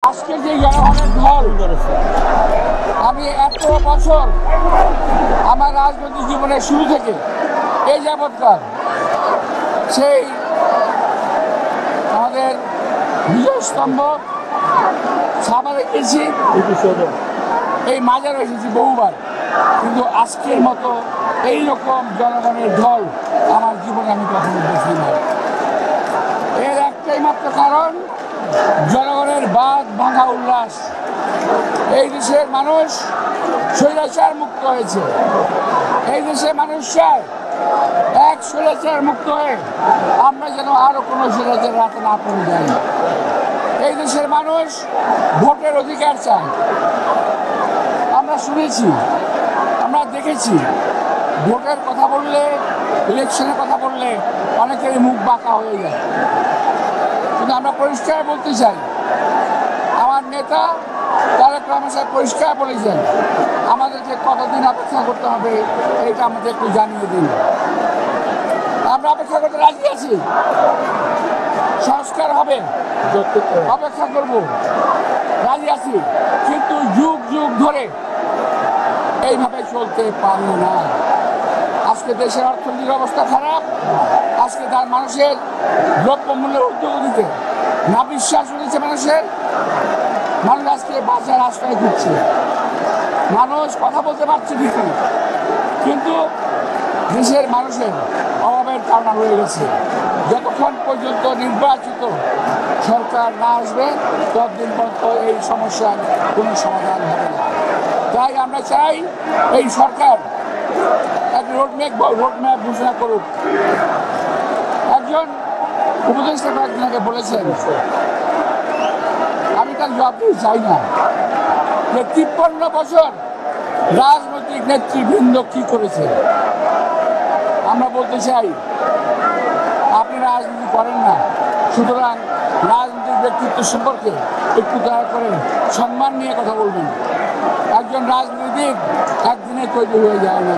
আজকে যে জনগণের ঢল আমি এত বছর আমার রাজনৈতিক জীবনের শুরু থেকে এই যাবৎকাল সেই আমাদের বিজয় স্তম্ভ সাভারে গেছি, এই মাজারে এসেছি বহুবার, কিন্তু আজকের মতো এইরকম জনগণের ঢল আমার জীবনে আমি কখনো দেখি না। এর একটাই মাত্র কারণ জনগণের বাদ ভাঙা উল্লাস। এই দেশের মানুষ স্বৈরাচার মুক্ত হয়েছে। এই দেশের মানুষ চায় এক স্বৈরাচার মুক্ত হয়ে আমরা যেন আরো কোনো স্বৈরাচার রাতে না পড়ে যাই। এই দেশের মানুষ ভোটের অধিকার চায়। আমরা শুনেছি, আমরা দেখেছি, ভোটের কথা বললে, ইলেকশনের কথা বললে অনেকেরই মুখ বাঁকা হয়ে যায়। কিন্তু আমরা পরিষ্কার বলতে চাই, আমার নেতা তারেক রহমান সাহেব পরিষ্কার বলেছেন আমাদেরকে কতদিন অপেক্ষা করতে হবে এটা আমাদের একটু জানিয়ে দিন। আমরা অপেক্ষা করতে রাজি আছি, সংস্কার হবে, অপেক্ষা করব, রাজি আছি, কিন্তু যুগ যুগ ধরে এইভাবে চলতে পারে না। আজকে দেশের অর্থনৈতিক অবস্থা খারাপ, আজকে তার মানুষের দ্রব্যমূল্যের ঊর্ধ্বগতিতে না বিশ্বাস উঠেছে মানুষের। মানুষ আজকে বাজার আশ্রয় খুঁজছে, মানুষ কথা বলতে পারছে ঠিকই, কিন্তু দেশের মানুষের অভাবের কারণ রয়ে গেছে। যতক্ষণ পর্যন্ত নির্বাচিত সরকার না আসবে ততদিন পর্যন্ত এই সমস্যার কোনো সমাধান হবে না। তাই আমরা চাই এই সরকার একটা রোডম্যাপ ঘোষণা করুক। একজন উপদেষ্টা কয়েকদিন আগে বলেছেন, আমি তার জবাব দিতে চাই না, যে 53 বছর রাজনৈতিক নেতৃবৃন্দ কি করেছে। আমরা বলতে চাই আপনি রাজনীতি করেন না, সুতরাং রাজনৈতিক ব্যক্তিত্ব সম্পর্কে একটু দয়া করে সম্মান নিয়ে কথা বলবেন। একজন রাজনীতিক একদিনে তৈরি হয়ে যায় না।